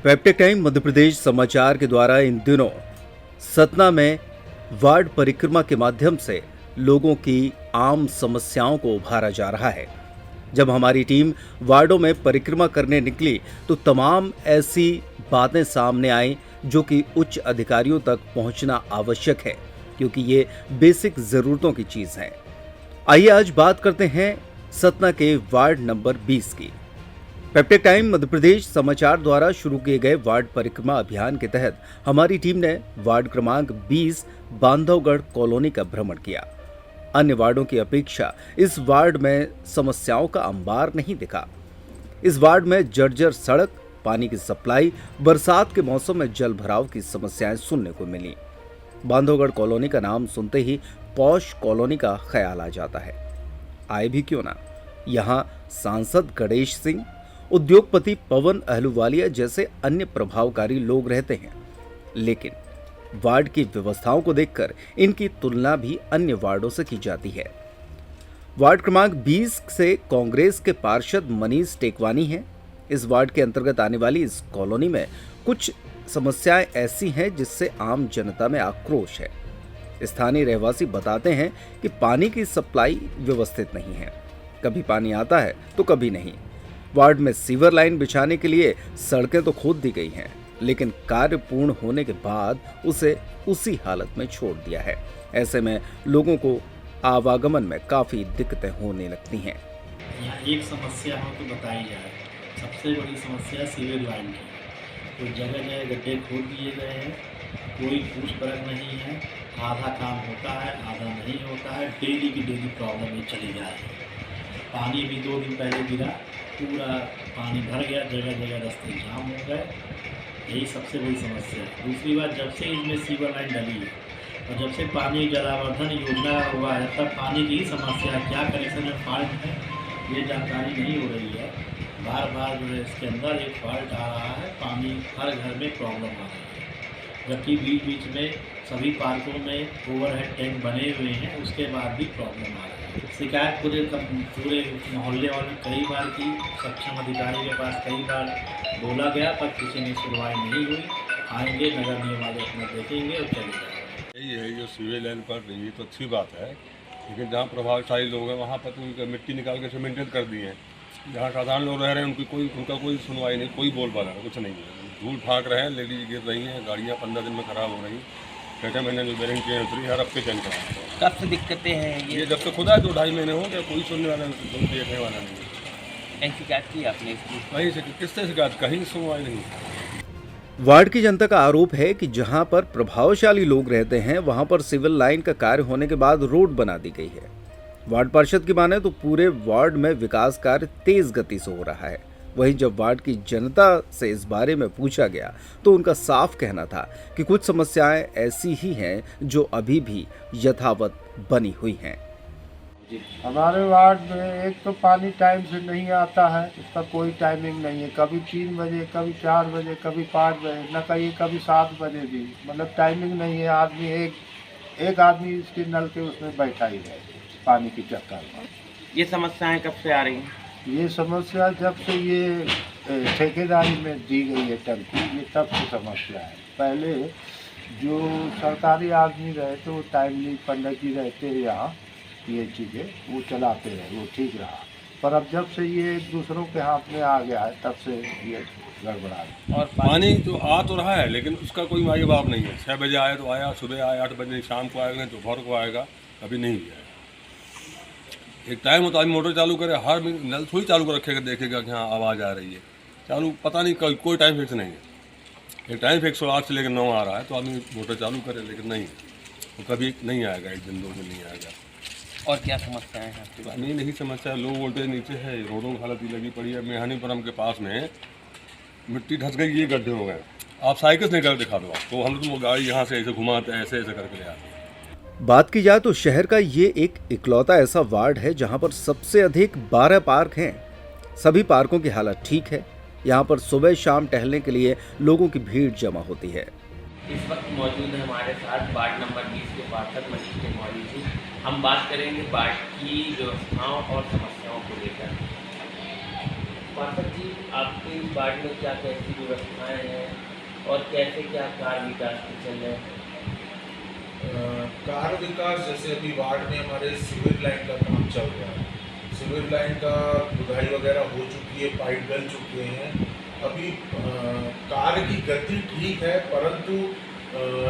Peptic time Madhya Pradesh समाचार के द्वारा इन दिनों सतना में वार्ड परिक्रमा के माध्यम से लोगों की आम समस्याओं को उभारा जा रहा है। जब हमारी टीम वार्डों में परिक्रमा करने निकली तो तमाम ऐसी बातें सामने आई जो कि उच्च अधिकारियों तक पहुंचना आवश्यक है, क्योंकि ये बेसिक जरूरतों की चीज है। आइए आज बात करते हैं सतना के वार्ड नंबर 20 की। पेप्टिक टाइम मध्य प्रदेश समाचार द्वारा शुरू किए गए वार्ड परिक्रमा अभियान के तहत हमारी टीम ने वार्ड क्रमांक 20 बांधवगढ़ कॉलोनी का भ्रमण किया। अन्य वार्डों की अपेक्षा इस वार्ड में समस्याओं का अंबार नहीं दिखा। इस वार्ड में जर्जर सड़क, पानी की सप्लाई, बरसात के मौसम में जल भराव की समस्याएं सुनने को मिली। बांधवगढ़ कॉलोनी का नाम सुनते ही पॉश कॉलोनी का ख्याल आ जाता है। आए भी क्यों ना, यहाँ सांसद गणेश सिंह, उद्योगपति पवन अहलूवालिया जैसे अन्य प्रभावकारी लोग रहते हैं, लेकिन वार्ड की व्यवस्थाओं को देखकर इनकी तुलना भी अन्य वार्डों से की जाती है। वार्ड क्रमांक 20 से कांग्रेस के पार्षद मनीष टेकवानी हैं। इस वार्ड के अंतर्गत आने वाली इस कॉलोनी में कुछ समस्याएं ऐसी हैं जिससे आम जनता में आक्रोश है। स्थानीय रहवासी बताते हैं कि पानी की सप्लाई व्यवस्थित नहीं है, कभी पानी आता है तो कभी नहीं। वार्ड में सीवर लाइन बिछाने के लिए सड़कें तो खोद दी गई हैं, लेकिन कार्य पूर्ण होने के बाद उसे उसी हालत में छोड़ दिया है। ऐसे में लोगों को आवागमन में काफी दिक्कतें होने लगती हैं। यहाँ एक समस्या हो तो बताई जाए। सबसे बड़ी समस्या सीवर लाइन की। तो जगह जगह गड्ढे खोद दिए गए हैं, कोई पूछ परख नहीं है। आधा काम होता है, आधा नहीं होता है। डेली की डेली प्रॉब्लम ये चली जा रही है। पानी भी 2 दिन पहले गिरा, पूरा पानी भर गया, जगह जगह रास्ते जाम हो गए। यही सबसे बड़ी समस्या है। दूसरी बात, जब से इसमें सीवर लाइन डली है और जब से पानी जलावर्धन योजना हुआ है, तब पानी की ही समस्या है। क्या कनेक्शन में फॉल्ट है ये जानकारी नहीं हो रही है। बार बार जो है इसके अंदर एक फॉल्ट आ रहा है, पानी हर घर में प्रॉब्लम आ रही है। जबकि बीच बीच में सभी पार्कों में ओवरहेड टैंक बने हुए हैं, उसके बाद भी प्रॉब्लम आ रही है। शिकायत पूरे मोहल्ले वाले कई बार की, सक्षम अधिकारी के पास कई बार बोला गया, पर किसी ने सुनवाई नहीं हुई। आएंगे, नगर निगम वाले अपना देखेंगे और चले जाएंगे। यही है जो सीवेज लाइन पर रही तो अच्छी बात है, लेकिन जहाँ प्रभावशाली लोग हैं वहाँ पर तो उनका मिट्टी निकाल के सीमेंटेड कर दिए हैं। जहाँ साधारण लोग रह रहे हैं उनका कोई सुनवाई नहीं, कोई बोल पा रहा है, कुछ नहीं है। धूल फाक रहे हैं, लेडीज गिर रही हैं, गाड़ियाँ 15 दिन में खराब हो रही। 6 महीने जो बेरिंग चेंज उतरी, हर हफ्ते चेंज करा। कब से दिक्कतें हैं ये जब से खुदा 2-2.5 महीने हो गए, कोई सुनने वाला नहीं, कोई देखने वाला नहीं। शिकायत की आपने इसकी? कहीं से किससे शिकायत, कहीं सुनवाई नहीं। वार्ड की जनता का आरोप है कि जहां पर प्रभावशाली लोग रहते हैं वहां पर सिविल लाइन का कार्य होने के बाद रोड बना दी गई है। वार्ड पार्षद की माने तो पूरे वार्ड में विकास कार्य तेज गति से हो रहा है। वहीं जब वार्ड की जनता से इस बारे में पूछा गया तो उनका साफ कहना था कि कुछ समस्याएं ऐसी ही हैं जो अभी भी यथावत बनी हुई हैं। हमारे वार्ड में एक तो पानी टाइम से नहीं आता है, इसका कोई टाइमिंग नहीं है। कभी 3 बजे, कभी 4 बजे, कभी 5 बजे, न कभी 7 बजे भी, मतलब टाइमिंग नहीं है। आदमी एक आदमी इसके नल के उसमें बैठा ही है पानी की चक्कर में। ये समस्याएं कब से आ रही हैं? ये समस्या जब से ये ठेकेदारी में दी गई है टंकी, ये तब से समस्या है। पहले जो सरकारी आदमी रहे तो टाइमली पंडित जी रहते हैं यहाँ, ये चीज़ें वो चलाते रहे, वो ठीक रहा। पर अब जब से ये दूसरों के हाथ में आ गया है तब से ये गड़बड़ा है। और पानी जो आ तो रहा है, लेकिन उसका कोई माई बाप नहीं है। 6 बजे आया तो आया, सुबह आया 8 बजे, शाम को आएगा, दोपहर को आएगा, कभी नहीं आया। एक टाइम होता है मोटर चालू करे, हर नल थोड़ी चालू कर रखेगा, देखेगा कि हाँ आवाज़ आ रही है। चालू पता नहीं, कोई टाइम फिक्स नहीं है। एक टाइम फिक्स हो 8 से लेकर 9 आ रहा है तो आदमी मोटर चालू करे, लेकिन नहीं, वो कभी नहीं आएगा, 1 दिन 2 दिन नहीं आएगा। और क्या समस्याएं हैं आपके पास? नहीं समस्या, लो वोल्टेज नीचे है, रोडों की हालत ही लगी पड़ी है। मेहानीपुरम के पास में मिट्टी धस गई, ये गड्ढे हो गए। आप साइकिल से निकल दिखा दो आप, तो हम लोग गाड़ी यहाँ से ऐसे घुमाते हैं, ऐसे करके ले आते हैं। बात की जाए तो शहर का ये एक इकलौता ऐसा वार्ड है जहां पर सबसे अधिक 12 पार्क हैं। सभी पार्कों की हालत ठीक है। यहां पर सुबह शाम टहलने के लिए लोगों की भीड़ जमा होती है। इस वक्त मौजूद है हमारे साथ वार्ड नंबर 20 के पार्षद मनीष टेकवानी जी। हम बात करेंगे वार्ड की व्यवस्थाओं और समस्याओं को लेकर। पाठक जी, आपके वार्ड में क्या कैसी व्यवस्थाएं हैं और कैसे क्या कार्य विकास के चल रहे हैं? कार्य विकास जैसे अभी वार्ड में हमारे सीवर लाइन का काम चल रहा है। सीवर लाइन का खुदाई वगैरह हो चुकी है, पाइप डल चुके हैं। अभी कार्य की गति ठीक है, परंतु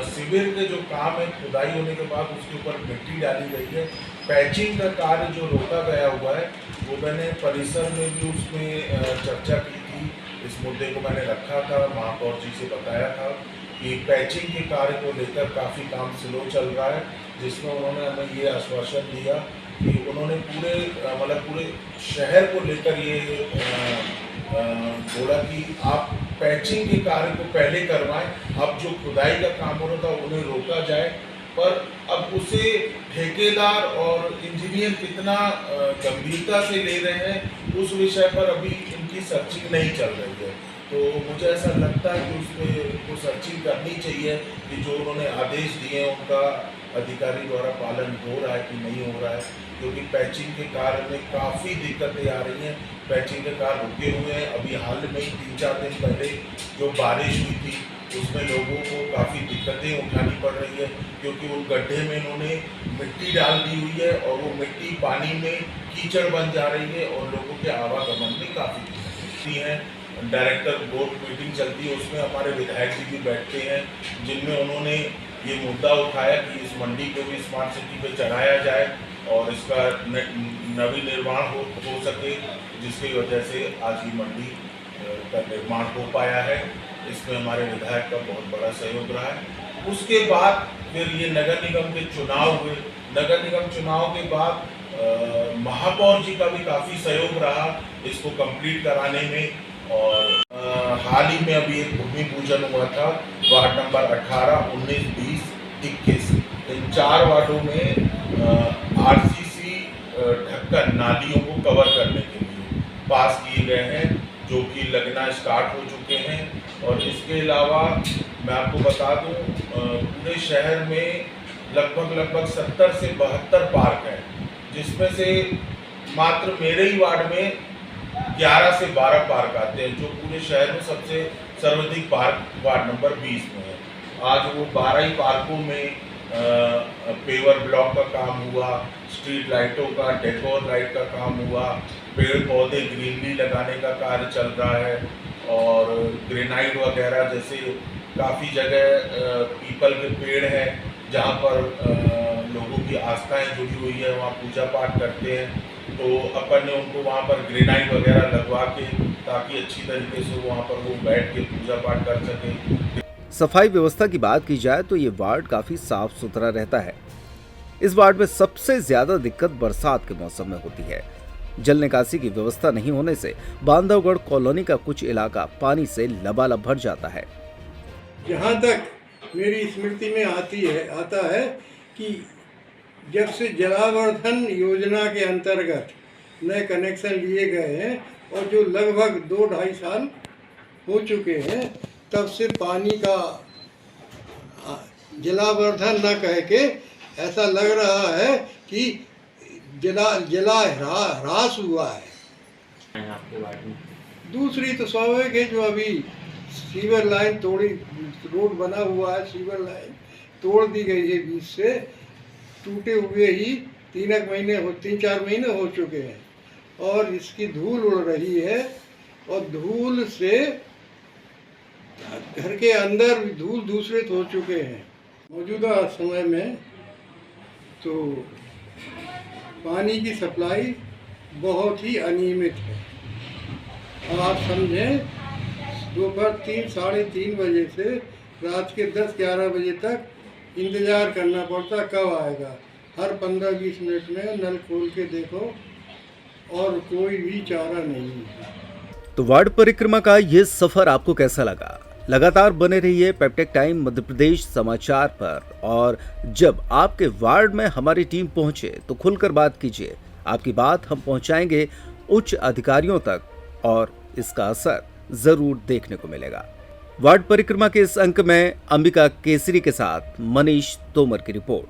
सीवर के जो काम है खुदाई होने के बाद उसके ऊपर मिट्टी डाली गई है। पैचिंग का कार्य जो रोका गया हुआ है वो मैंने परिसर में भी उसमें चर्चा की थी। इस मुद्दे को मैंने रखा था, महापौर जी से बताया था कि पैचिंग के कार्य को लेकर काफ़ी काम स्लो चल रहा है, जिसमें उन्होंने हमें ये आश्वासन दिया कि उन्होंने पूरे शहर को लेकर ये बोला कि आप पैचिंग के कार्य को पहले करवाएं। अब जो खुदाई का काम हो रहा था उन्हें रोका जाए, पर अब उसे ठेकेदार और इंजीनियर कितना गंभीरता से ले रहे हैं उस विषय पर अभी इनकी सर्चिंग नहीं चल रही है। तो मुझे ऐसा लगता है कि उसमें को सर्चिंग करनी चाहिए कि जो उन्होंने आदेश दिए हैं उनका अधिकारी द्वारा पालन हो रहा है कि नहीं हो रहा है, क्योंकि पैचिंग के कार्य में काफ़ी दिक्कतें आ रही हैं। पैचिंग के कार्य रुके हुए हैं। अभी हाल में ही 3-4 दिन पहले जो बारिश हुई थी उसमें लोगों को काफ़ी दिक्कतें उठानी पड़ रही है, क्योंकि उन गड्ढे में इन्होंने मिट्टी डाल दी हुई है और वो मिट्टी पानी में कीचड़ बन जा रही है और लोगों के आवागमन में काफ़ी दिक्कतें हैं। डायरेक्टर बोर्ड मीटिंग चलती है, उसमें हमारे विधायक जी भी बैठते हैं, जिनमें उन्होंने ये मुद्दा उठाया कि इस मंडी को भी स्मार्ट सिटी पे चढ़ाया जाए और इसका नवीनिर्माण हो सके, जिसकी वजह से आज ये मंडी का निर्माण हो पाया है। इसमें हमारे विधायक का बहुत बड़ा सहयोग रहा है। उसके बाद फिर ये नगर निगम के चुनाव हुए। नगर निगम चुनाव के बाद महापौर जी का भी काफ़ी सहयोग रहा इसको कंप्लीट कराने में। और हाल ही में अभी एक भूमि पूजन हुआ था वार्ड नंबर 18, 19, 20, 21 इन 4 वार्डों में आरसीसी ढक्कन नालियों को कवर करने के लिए पास किए गए हैं, जो कि लगना स्टार्ट हो चुके हैं। और इसके अलावा मैं आपको बता दूं पूरे शहर में लगभग 70 से 72 पार्क हैं, जिसमें से मात्र मेरे ही वार्ड में 11 से 12 पार्क आते हैं, जो पूरे शहर में सबसे सर्वाधिक पार्क वार्ड नंबर 20 में है। आज वो 12 ही पार्कों में पेवर ब्लॉक का काम हुआ, स्ट्रीट लाइटों का, डेकोर लाइट का काम हुआ, पेड़ पौधे ग्रीनरी लगाने का कार्य चल रहा है और ग्रेनाइट वगैरह जैसे काफ़ी जगह पीपल के पेड़ हैं जहाँ पर लोगों की आस्थाएं जुड़ी हुई है, वहाँ पूजा पाठ करते हैं। तो अपन ने उनको वहाँ पर ग्रेनाइट वगैरह लगवा के ताकि अच्छी तरीके से वहाँ पर वो बैठ के पूजा पाठ कर सकें। सफाई व्यवस्था की बात की जाए तो ये वार्ड काफी साफ सुथरा रहता है। इस वार्ड में सबसे ज्यादा दिक्कत बरसात के मौसम में होती है। जल निकासी की व्यवस्था नहीं होने से बांधवगढ़ कॉलोनी का कुछ इलाका पानी से लबालब भर जाता है। जहाँ तक मेरी स्मृति में आता है कि जब से जलावर्धन योजना के अंतर्गत नए कनेक्शन लिए गए हैं और जो लगभग 2-2.5 साल हो चुके हैं, तब से पानी का जलावर्धन न कह के ऐसा लग रहा है कि जला ह्रास हुआ है। आपके वार्ड में दूसरी तो स्वाभाविक है, जो अभी सीवर लाइन रोड बना हुआ है, सीवर लाइन तोड़ दी गई है बीच से, टूटे हुए ही 3-4 महीने हो चुके हैं और इसकी धूल उड़ रही है और धूल से घर के अंदर भी धूल दूषित हो चुके हैं। मौजूदा समय में तो पानी की सप्लाई बहुत ही अनियमित है। अब आप समझें, दोपहर 3-3:30 बजे से रात के 10-11 बजे तक इंतज़ार करना पड़ता कब आएगा। हर 15-20 मिनट में नल खोल के देखो और कोई भी चारा नहीं है। तो वार्ड परिक्रमा का ये सफर आपको कैसा लगा? लगातार बने रहिए पेप्टेक टाइम मध्य प्रदेश समाचार पर, और जब आपके वार्ड में हमारी टीम पहुंचे तो खुलकर बात कीजिए। आपकी बात हम पहुंचाएंगे उच्च अधिकारियों तक और इसका असर जरूर देखने को मिलेगा। वार्ड परिक्रमा के इस अंक में अंबिका केसरी के साथ मनीष तोमर की रिपोर्ट।